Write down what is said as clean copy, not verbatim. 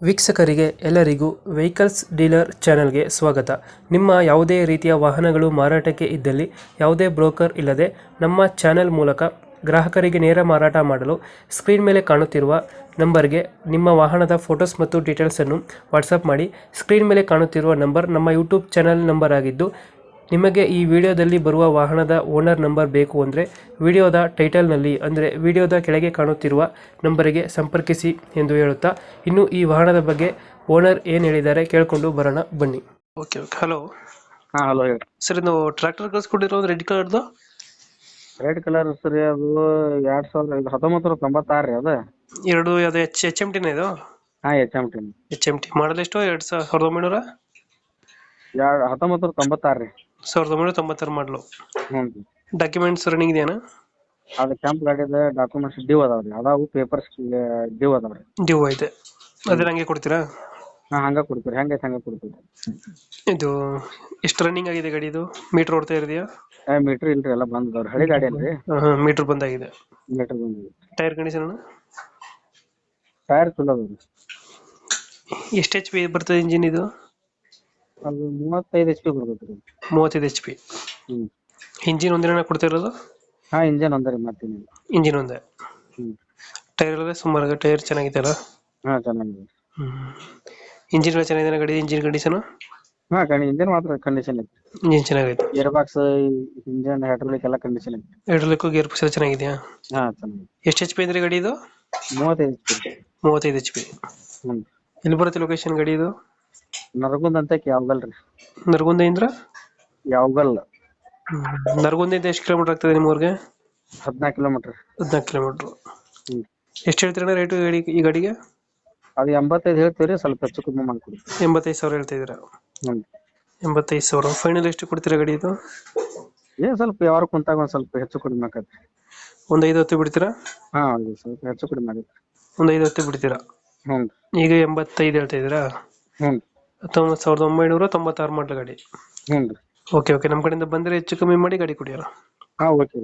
ವೀಕ್ಷಕರಿಗೆ ಎಲ್ಲರಿಗೂ vehicles dealer ಚಾನೆಲ್ಗೆ ಸ್ವಾಗತ. ನಿಮ್ಮ ಯಾವುದೇ ರೀತಿಯ ವಾಹನಗಳು ಮಾರಾಟಕ್ಕೆ ಇದ್ದಲ್ಲಿ ಯಾವುದೇ ಬ್ರೋಕರ್ ಇಲ್ಲದೆ ನಮ್ಮ ಚಾನೆಲ್ ಮೂಲಕ ಗ್ರಾಹಕರಿಗೆ ನೇರ ಮಾರಾಟ ಮಾಡಲು ಸ್ಕ್ರೀನ್ ಮೇಲೆ ಕಾಣುತ್ತಿರುವ ನಂಬರ್ಗೆ ನಿಮ್ಮ ವಾಹನದ ಫೋಟೋಸ್ ಮತ್ತು ಡೀಟೇಲ್ಸನ್ನು ವಾಟ್ಸಪ್ ಮಾಡಿ. ಸ್ಕ್ರೀನ್ ಮೇಲೆ ಕಾಣುತ್ತಿರುವ ನಂಬರ್ ನಮ್ಮ ಯೂಟ್ಯೂಬ್ ಚಾನೆಲ್ ನಂಬರ್ ಆಗಿದ್ದು, ನಿಮಗೆ ಈ ವಿಡಿಯೋದಲ್ಲಿ ಬರುವ ವಾಹನದ ಓನರ್ ನಂಬರ್ ಬೇಕು ಅಂದರೆ ವಿಡಿಯೋದ ಟೈಟಲ್ನಲ್ಲಿ ಅಂದರೆ ವಿಡಿಯೋದ ಕೆಳಗೆ ಕಾಣುತ್ತಿರುವ ನಂಬರಿಗೆ ಸಂಪರ್ಕಿಸಿ ಎಂದು ಹೇಳುತ್ತಾ, ಇನ್ನು ಈ ವಾಹನದ ಬಗ್ಗೆ ಓನರ್ ಏನು ಹೇಳಿದ್ದಾರೆ ಕೇಳಿಕೊಂಡು ಬರೋಣ ಬನ್ನಿ. Okay okay hello. ಹಾ ಹಲೋ ಹೇಳಿ. ಸರ್, ಇದು ಟ್ರ್ಯಾಕ್ಟರ್ ಕಳ್ಸ್ಕೊಟ್ಟಿರೋದು ರೆಡ್ ಕಲರ್ದು? ರೆಡ್ ಕಲರ್ ಸರಿ, ಅದು 1996 ರೀ ಅದು. ಎರಡು ಯಾವುದು ಎಚ್ ಎಮ್ ಟಿನ ಇದು? ಹಾ HMT. H M T model ಎಷ್ಟು? 1996 1996 ರೀ. 1996 ಮಾಡಲು. ಹ್ಞೂ ರೀ. ಡಾಕ್ಯುಮೆಂಟ್ಸ್ ರನ್ನಿಂಗ್ ಇದೆಯಾ? ಅದು ಕೆಂಪ್ ಗಾಡಿದ ಡಾಕ್ಯುಮೆಂಟ್ಸ್ ಡ್ಯೂ ಅದಾವ್ರಿ, ಅದಾವು ಪೇಪರ್ಸ್ ಡ್ಯೂ ಅದಾವ್ರಿ. ಡ್ಯೂ ಐತೆ, ಅದನ್ನ ಹಂಗೆ ಕೊಡ್ತೀರಾ? ಹಾ ಹಂಗ ಕೊಡ್ತೀವಿ, ಹೆಂಗೈತೆ ಹಂಗ ಕೊಡ್ತೀವಿ. ಇದು ಎಷ್ಟು ರನ್ನಿಂಗ್ ಆಗಿದೆ ಗಾಡಿ? ಇದು ಮೀಟರ್ ಓಡ್ತಾ ಇದೆಯಾ? ಮೀಟ್ರ್ ಇಲ್ರಿ, ಎಲ್ಲ ಬಂದದವ್ರಿ, ಹಳಿ ಗಾಡಿ ಅಲ್ರಿ. ಮೀಟರ್ ಬಂದಾಗಿದೆ. ಮೀಟ್ರ್ ಬಂದಿದೆ. ಟೈರ್ ಕಂಡೀಷನ್ ಟೈರ್ ಚಲೋ ಅದಾವ್ರಿ. ಎಷ್ಟು ಎಚ್ ಪಿ ಬರ್ತದೆ ಇಂಜಿನ್ ಇದು? ಅದು 35 HP ಬರ್ತೈತ್ರಿ. 35 ಎಚ್ ಪಿ. ಹ್ಮ್. ಇಂಜಿನ್ ಒಂದಿನ ಕೊಡ್ತಾ ಇರೋದು? ಹಾ ಇಂಜನ್ ಒಂದರಿ, ಮತ್ತೇನಿಲ್ಲ. ಇಂಜಿನ್ ಒಂದೇ. ಹ್ಮ್. ಟೈರ್ ಎಲ್ಲ ಸುಮಾರು ಟೈರ್ ಚೆನ್ನಾಗಿದೆ ಅಲ್ಲ? ಹಾ ಚೆನ್ನಾಗಿದೆ. ಇಂಜಿನ್ ಎಲ್ಲ ಚೆನ್ನಾಗಿದೆ ಗಾಡಿ? Engine condition? ಹಾ ಇಂಜನ್ ಮಾತ್ರ ಕಂಡೀಷನ್ ಐತಿ. ಇಂಜಿನ್ ಚೆನ್ನಾಗೈತೆ. ಗೇರ್ ಬಾಕ್ಸ್, ಇಂಜನ್, ಹೈಡ್ರಾಲಿಕ್ ಎಲ್ಲ ಕಂಡೀಷನ್ ಐತಿ. ಹೈಡ್ರಾಲಿಕ್ ಗೇರ್ ಬಾಕ್ಸ್ ಎಲ್ಲ ಚೆನ್ನಾಗಿದೆಯಾ? ಹಾ ಚೆನ್ನಾಗಿದೆ. ಎಷ್ಟು ಎಚ್ ಪಿ ಅಂದ್ರೆ ಗಾಡಿ ಇದು? 35 HP. 35 H P. ಹ್ಮ್. ಎಲ್ಲಿ ಬರುತ್ತೆ ಲೊಕೇಶನ್ ಗಾಡಿ ಇದು? ನರಗುಂದ ಅಂತ ಯಾವಗಲ್ರಿ. ನರಗುಂದದಿಂದ ಯಾವಗಲ್. ನರಗುಂದಿಂದ ಎಷ್ಟು ಕಿಲೋಮೀಟರ್ ಆಗ್ತದೆ ನಿಮ್ಮ ಊರಿಗೆ? 14 ಕಿಲೋಮೀಟರ್. 14 ಕಿಲೋಮೀಟರ್. ಹ್ಮ್. ಎಷ್ಟು ಹೇಳ್ತೀರಣ್ಣ ರೇಟು ಈ ಗಾಡಿಗೆ? ಅದು 85 ಹೇಳ್ತೀರಿ, ಸ್ವಲ್ಪ ಹೆಚ್ಚು ಕಮ್ಮಿ ಮಾಡ್ಕೊಡಿ. 85,000 ಹೇಳ್ತಾ ಇದ್ದೀರಾ? ಹ್ಮ್. 85,000 ಫೈನಲ್ ಎಷ್ಟು ಕೊಡ್ತೀರಾ ಗಾಡಿ ಇದು? ಏನ್ ಸ್ವಲ್ಪ ಯಾವಾಗ ಕುಂತಾಗ ಒಂದ್ ಸ್ವಲ್ಪ ಹೆಚ್ಚು ಕಡಿಮೆ ಆಕತಿ. ಒಂದು 5-10 ಬಿಡ್ತೀರಾ? ಹಾ ಸ್ವಲ್ಪ ಹೆಚ್ಚು ಕಡಿಮೆ ಆಗತ್ತೆ. ಒಂದು 5-10 ಬಿಡ್ತೀರಾ? ಹ್ಮ್. ಈಗ 85 ಹೇಳ್ತಾ ಇದ್ದೀರಾ? ಹ್ಮ್. 1996 ಮಾಡಲ್ ಗಾಡಿ. ಹ್ಮ್. ಓಕೆ ಓಕೆ, ನಮ್ಮ ಕಡೆಯಿಂದ ಬಂದರೆ ಹೆಚ್ಚು ಕಮ್ಮಿ ಮಾಡಿ ಗಾಡಿ ಕೊಡಿಯಲ್ಲ. ಹಾ ಓಕೆ.